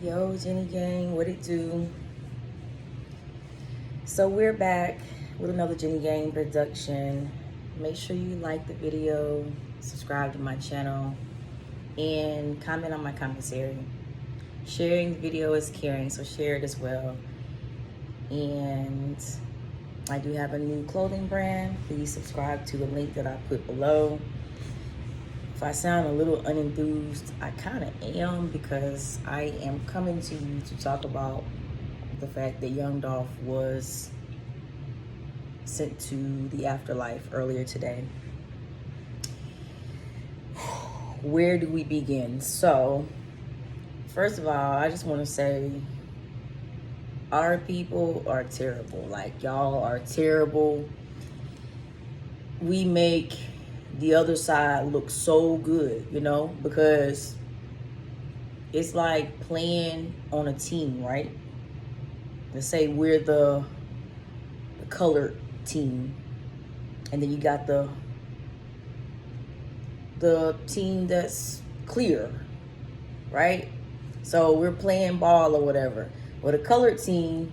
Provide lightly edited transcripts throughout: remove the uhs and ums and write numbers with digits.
Yo, Jenny Gang, what it do? So we're back with another Jenny Gang production. Make sure you like the video, subscribe to my channel, and comment on my commentary. Sharing the video is caring, so share it as well. And I do have a new clothing brand. Please subscribe to the link that I put below. If I sound a little unenthused, I kind of am, because I am coming to you to talk about the fact that Young Dolph was sent to the afterlife earlier today. Where do we begin? So, first of all, I just want to say our people are terrible. Like, y'all are terrible. We make the other side looks so good, because it's like playing on a team, right? Let's say we're the colored team, and then you got the team that's clear, right? So we're playing ball or whatever. Well, the colored team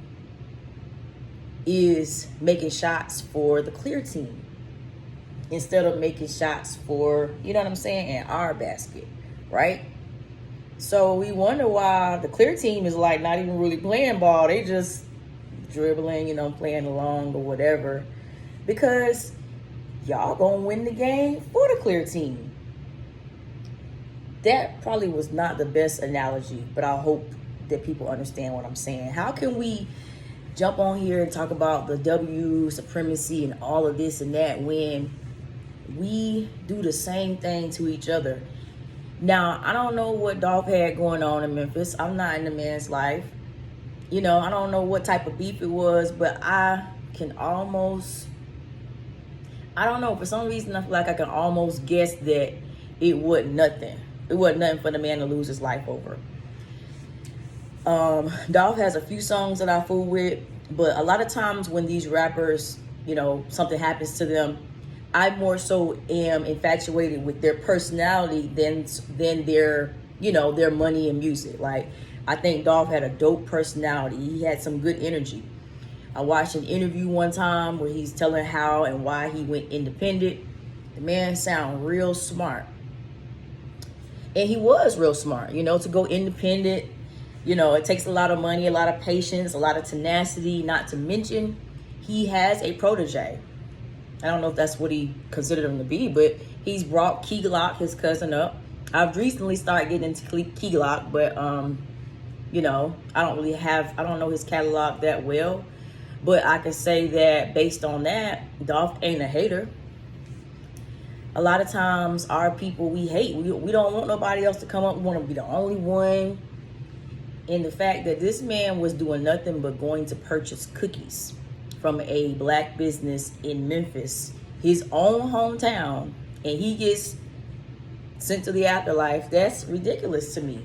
is making shots for the clear team, instead of making shots for, you know what I'm saying, in our basket, right? So we wonder why the clear team is like not even really playing ball. They just dribbling, playing along or whatever, because y'all gonna win the game for the clear team. That probably was not the best analogy, but I hope that people understand what I'm saying. How can we jump on here and talk about the W supremacy and all of this and that when we do the same thing to each other? Now, I don't know what Dolph had going on in Memphis. I'm not in the man's life. I don't know what type of beef it was, but I don't know, for some reason I feel like I can almost guess that it wasn't nothing. It wasn't nothing for the man to lose his life over. Dolph has a few songs that I fool with, but a lot of times when these rappers, something happens to them, I more so am infatuated with their personality than their, their money and music. Like, I think Dolph had a dope personality. He had some good energy. I watched an interview one time where he's telling how and why he went independent. The man sounded real smart. And he was real smart, to go independent. It takes a lot of money, a lot of patience, a lot of tenacity, not to mention he has a protege. I don't know if that's what he considered him to be, but he's brought Key Glock, his cousin, up. I've recently started getting into Key Glock, but, I don't know his catalog that well. But I can say that based on that, Dolph ain't a hater. A lot of times, our people, we hate. We don't want nobody else to come up. We want to be the only one. And the fact that this man was doing nothing but going to purchase cookies from a black business in Memphis, his own hometown, and he gets sent to the afterlife, that's ridiculous to me.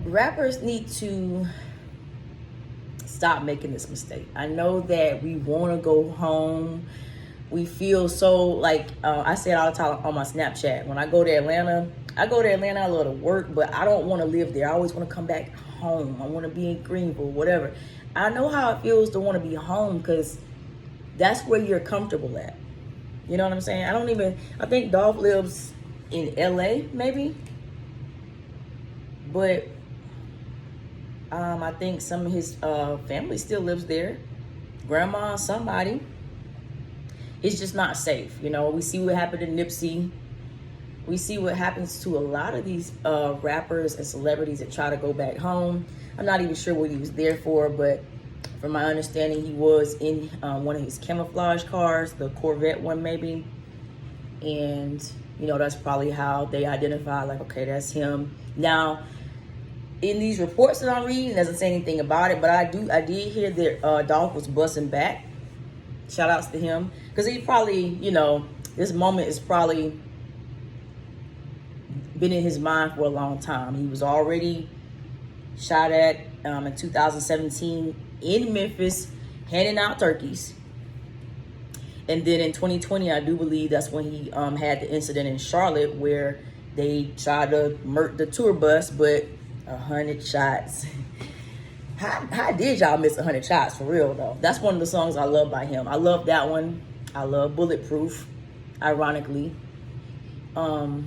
Rappers need to stop making this mistake. I know that we want to go home. We feel so like, I say it all the time on my Snapchat. When I go to Atlanta, I love to work, but I don't want to live there. I always want to come back home. I want to be in Greenville, whatever. I know how it feels to want to be home, because that's where you're comfortable at. You know what I'm saying? I think Dolph lives in LA, maybe. But I think some of his family still lives there. Grandma, somebody. It's just not safe. We see what happened to Nipsey. We see what happens to a lot of these rappers and celebrities that try to go back home. I'm not even sure what he was there for, but from my understanding, he was in one of his camouflage cars, the Corvette one maybe. And, that's probably how they identify, like, okay, that's him. Now, in these reports that I'm reading, it doesn't say anything about it, but I did hear that Dolph was busting back. Shout outs to him. Because he probably, this moment is probably been in his mind for a long time. He was already shot at in 2017 in Memphis, handing out turkeys. And then in 2020, I do believe that's when he had the incident in Charlotte where they tried to murder the tour bus, but 100 shots. How did y'all miss 100 shots for real though? That's one of the songs I love by him. I love that one. I love Bulletproof, ironically. My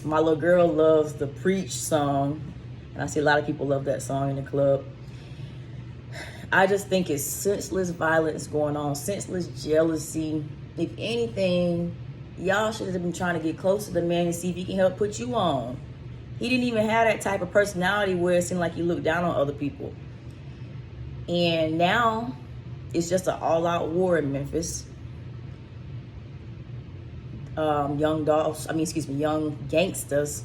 little girl loves the Preach song, and I see a lot of people love that song in the club. I just think it's senseless violence going on, senseless jealousy. If anything, y'all should have been trying to get close to the man and see if he can help put you on. He didn't even have that type of personality where it seemed like he looked down on other people. And now it's just an all-out war in Memphis. Young gangsters.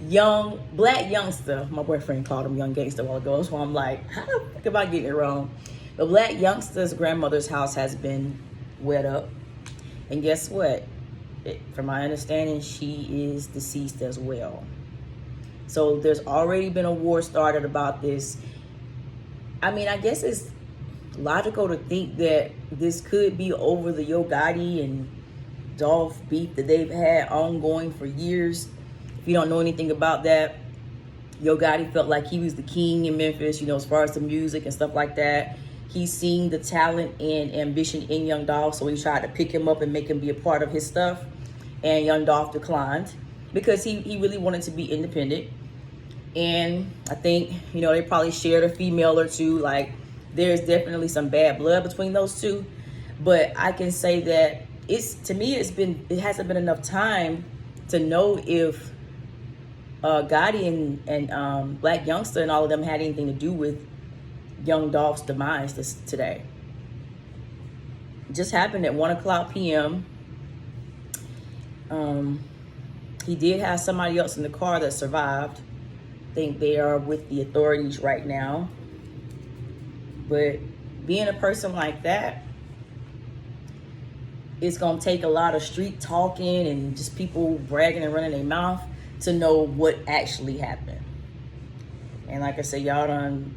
Young black youngster. My boyfriend called him young gangster a while ago, so I'm like, how the fuck am I getting it wrong? The black youngster's grandmother's house has been wet up. And guess what? From my understanding, she is deceased as well. So there's already been a war started about this. I mean, I guess it's logical to think that this could be over the Yo Gotti and Dolph beef that they've had ongoing for years. If you don't know anything about that, Yo Gotti felt like he was the king in Memphis, you know, as far as the music and stuff like that. He's seen the talent and ambition in Young Dolph, so he tried to pick him up and make him be a part of his stuff. And Young Dolph declined because he really wanted to be independent. And I think, you know, they probably shared a female or two. Like, there's definitely some bad blood between those two. But I can say that it hasn't been enough time to know if Gotti and Black Youngster and all of them had anything to do with Young Dolph's demise today. It just happened at 1:00 p.m. He did have somebody else in the car that survived. I think they are with the authorities right now. But being a person like that, it's going to take a lot of street talking and just people bragging and running their mouth to know what actually happened. And like I said, y'all done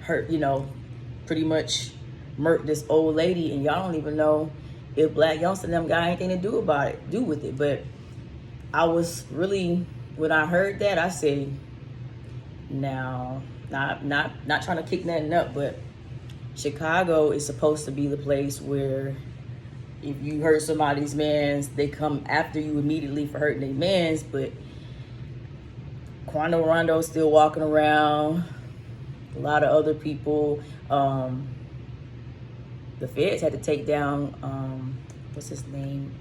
hurt, you know, pretty much murked this old lady, and y'all don't even know if Black Youngster and them got anything to do with it. But I was really, when I heard that, I said, now, not trying to kick nothing up, but Chicago is supposed to be the place where if you hurt somebody's mans, they come after you immediately for hurting their mans. But Quando Rondo's still walking around. A lot of other people. The feds had to take down, what's his name?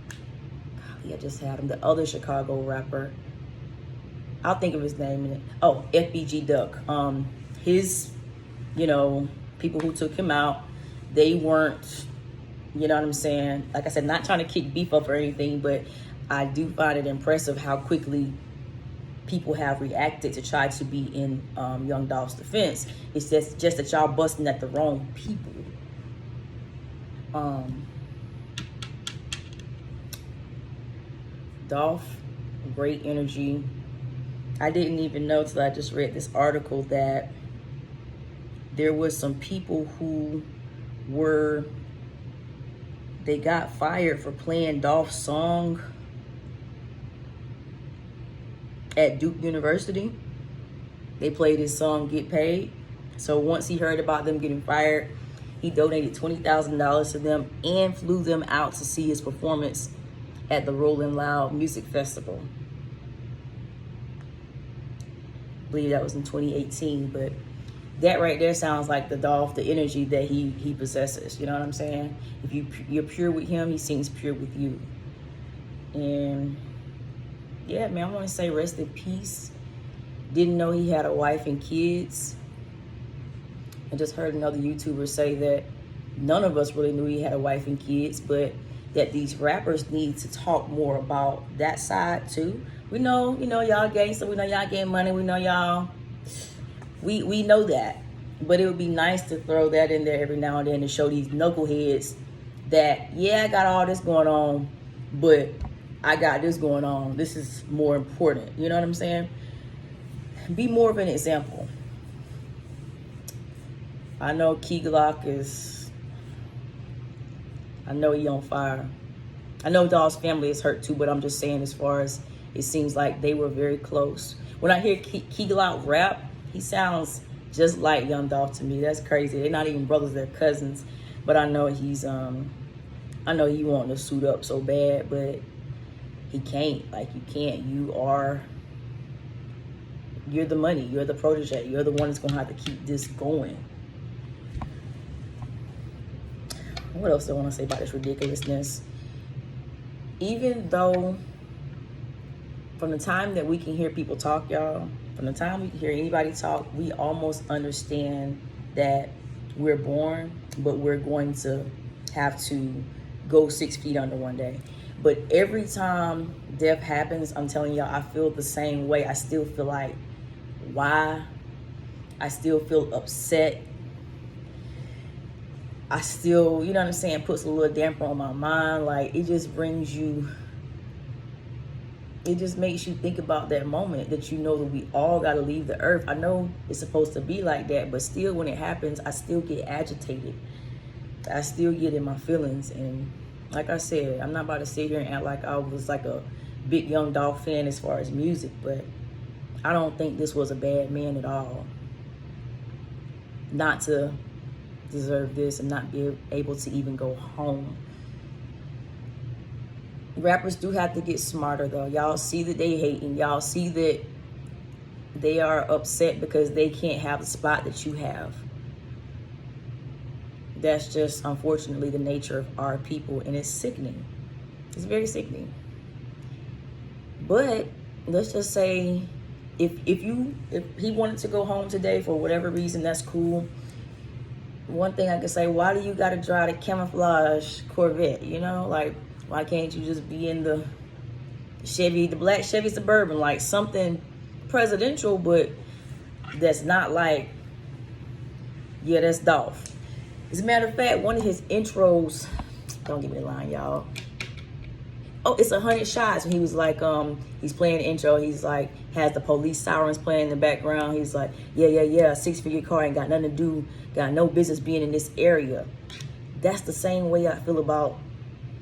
Golly, I just had him. The other Chicago rapper. I'll think of his name. Oh, FBG Duck. His, you know, people who took him out, they weren't, you know what I'm saying? Like I said, not trying to kick beef up or anything, but I do find it impressive how quickly people have reacted to try to be in Young Dolph's defense. It's just that y'all busting at the wrong people. Dolph, great energy. I didn't even know till I just read this article that there was some people who they got fired for playing Dolph's song at Duke University. They played his song Get Paid. So once he heard about them getting fired, he donated $20,000 to them and flew them out to see his performance at the Rolling Loud Music Festival. I believe that was in 2018, but that right there sounds like the Dolph, the energy that he possesses. You know what I'm saying? If you're pure with him, he seems pure with you. And yeah, man, I want to say rest in peace. Didn't know he had a wife and kids. I just heard another YouTuber say that none of us really knew he had a wife and kids, but that these rappers need to talk more about that side too. We know, you know, y'all gangster. We know y'all getting money. We know y'all. We know that. But it would be nice to throw that in there every now and then to show these knuckleheads that, yeah, I got all this going on, but I got this going on. This is more important. You know what I'm saying? Be more of an example. I know Key Glock I know he on fire. I know Dolph's family is hurt too, but I'm just saying as far as it seems like they were very close. When I hear Key Glock rap, he sounds just like Young Dolph to me. That's crazy. They're not even brothers, they're cousins. But I know he's I know he wanting to suit up so bad, but he can't. Like, you can't. You're the money. You're the protege. You're the one that's gonna have to keep this going. What else do I want to say about this ridiculousness? Even though from the time that we can hear people talk, y'all, from the time we can hear anybody talk, we almost understand that we're born, but we're going to have to go 6 feet under one day. But every time death happens, I'm telling y'all, I feel the same way. I still feel like, why? I still feel upset. I still, you know what I'm saying, puts a little damper on my mind. Like, it just brings you, it just makes you think about that moment that you know that we all got to leave the earth. I know it's supposed to be like that, but still, when it happens, I still get agitated. I still get in my feelings. And like I said, I'm not about to sit here and act like I was like a big Young Dolph fan as far as music, but I don't think this was a bad man at all. Not to deserve this and not be able to even go home. Rappers do have to get smarter though. Y'all see that they hating. Y'all see that they are upset because they can't have the spot that you have. That's just unfortunately the nature of our people, and it's sickening. It's very sickening. But let's just say if he wanted to go home today for whatever reason, that's cool. One thing I can say, why do you gotta drive the camouflage Corvette? You know, like, why can't you just be in the Chevy, the black Chevy Suburban, like something presidential, but that's not like, yeah, that's Dolph. As a matter of fact, one of his intros, don't give me the line, y'all. Oh, it's 100 shots. And he was like, he's playing the intro. He's like, has the police sirens playing in the background. He's like, yeah, 6-figure car ain't got nothing to do, got no business being in this area. That's the same way I feel about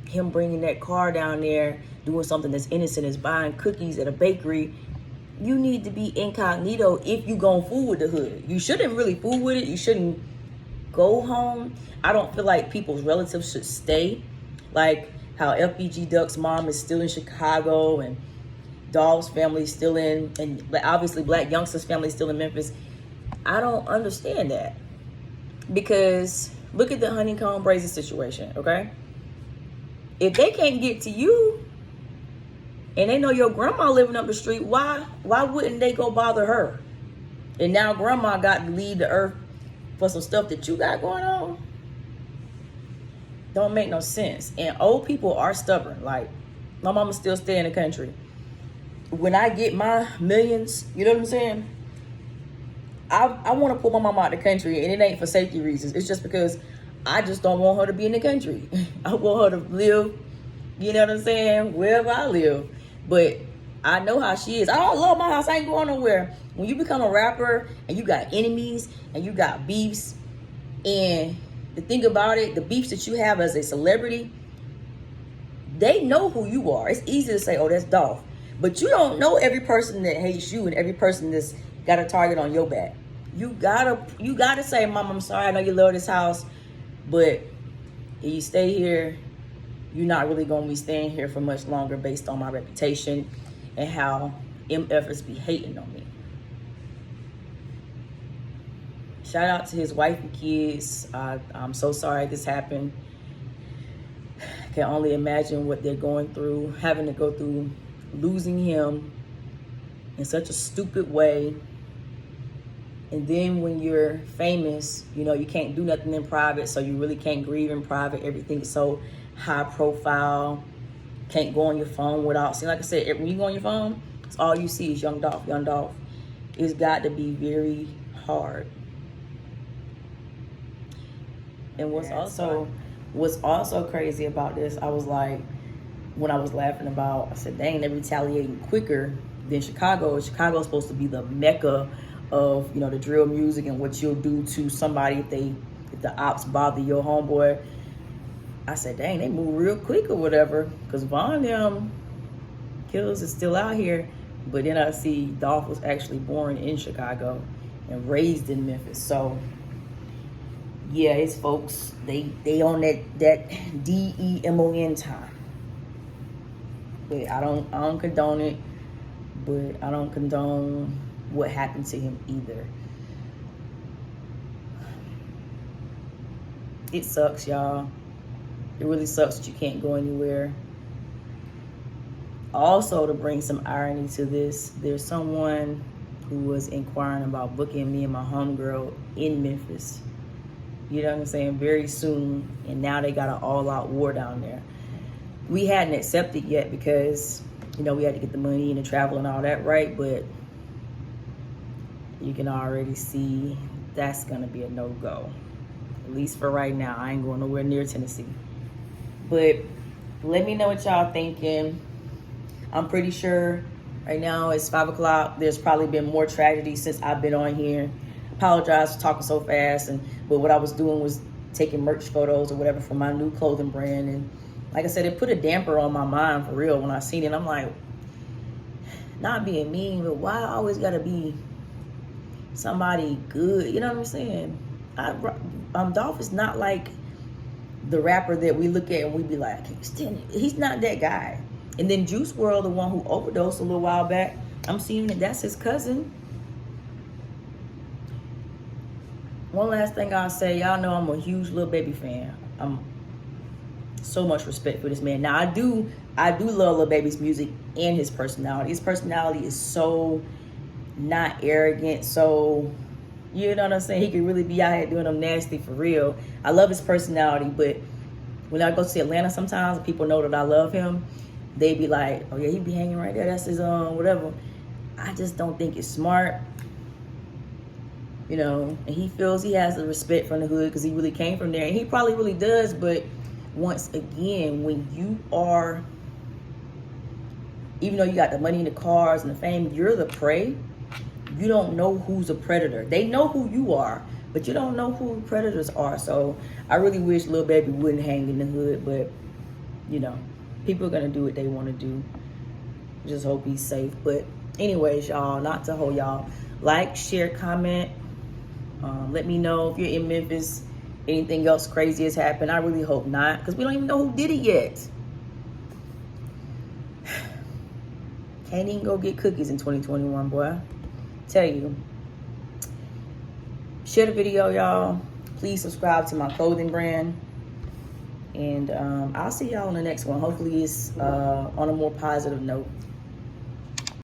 him bringing that car down there, doing something that's innocent as buying cookies at a bakery. You need to be incognito if you gonna fool with the hood. You shouldn't really fool with it. You shouldn't go home. I don't feel like people's relatives should stay. Like how FBG Duck's mom is still in Chicago and Dolph's family is still in, and obviously Black Youngster's family is still in Memphis. I don't understand that. Because look at the Honeycomb Brazy situation, okay? If they can't get to you and they know your grandma living up the street, why wouldn't they go bother her? And now grandma got to leave the earth for some stuff that you got going on. Don't make no sense. And old people are stubborn. Like, my mama still stay in the country. When I get my millions, you know what I'm saying? I want to pull my mama out the country, and it ain't for safety reasons. It's just because I just don't want her to be in the country. I want her to live, you know what I'm saying, wherever I live. But I know how she is. I don't love my house. I ain't going nowhere. When you become a rapper and you got enemies and you got beefs, and the thing about it, the beefs that you have as a celebrity, they know who you are. It's easy to say, oh, that's Dolph. But you don't know every person that hates you and every person that's got a target on your back. You gotta say, Mom, I'm sorry, I know you love this house, but if you stay here, you're not really gonna be staying here for much longer based on my reputation and how MFers be hating on me. Shout out to his wife and kids. I'm so sorry this happened. I can only imagine what they're going through, having to go through losing him in such a stupid way. And then when you're famous, you know, you can't do nothing in private, so you really can't grieve in private. Everything is so high profile. Can't go on your phone without, see, like I said, when you go on your phone, it's all you see is Young Dolph, Young Dolph. It's got to be very hard. And what's also crazy about this, I was like, when I was laughing about, I said, dang, they're retaliating quicker than Chicago. Chicago's supposed to be the mecca of, you know, the drill music and what you'll do to somebody if the ops bother your homeboy. I said, dang, they move real quick or whatever. Because Von them, Killers is still out here. But then I see Dolph was actually born in Chicago and raised in Memphis. So yeah, his folks, they on that DEMON time. But I don't condone it. But I don't condone what happened to him either. It sucks, y'all. It really sucks that you can't go anywhere. Also, to bring some irony to this, there's someone who was inquiring about booking me and my homegirl in Memphis. You know what I'm saying? Very soon. And now they got an all-out war down there. We hadn't accepted yet because, you know, we had to get the money and the travel and all that right. But you can already see that's going to be a no-go. At least for right now. I ain't going nowhere near Tennessee. But let me know what y'all thinking. I'm pretty sure right now it's 5 o'clock. There's probably been more tragedy since I've been on here. Apologize for talking so fast, but what I was doing was taking merch photos or whatever for my new clothing brand. And like I said, it put a damper on my mind for real when I seen it. I'm like, not being mean, but why I always gotta be somebody good? You know what I'm saying? Dolph is not like the rapper that we look at and we be like, I can't stand it. He's not that guy. And then Juice WRLD, the one who overdosed a little while back, I'm seeing that that's his cousin. One last thing I'll say, y'all know I'm a huge Lil Baby fan. I'm so much respect for this man. Now I do love Lil Baby's music and his personality. His personality is so not arrogant, so you know what I'm saying? He could really be out here doing them nasty for real. I love his personality, but when I go to Atlanta sometimes, people know that I love him. They be like, oh yeah, he be hanging right there. That's his whatever. I just don't think it's smart. You know, and he feels he has the respect from the hood because he really came from there. And he probably really does, but once again, when you are, even though you got the money and the cars and the fame, you're the prey. You don't know who's a predator. They know who you are, but you don't know who predators are. So I really wish Lil Baby wouldn't hang in the hood, but you know, people are gonna do what they want to do. Just hope he's safe. But anyways, y'all, not to hold y'all, like, share, comment. Let me know if you're in Memphis, anything else crazy has happened. I really hope not, because we don't even know who did it yet. Can't even go get cookies in 2021, boy. Tell you. Share the video, y'all. Please subscribe to my clothing brand. And I'll see y'all on the next one. Hopefully it's on a more positive note.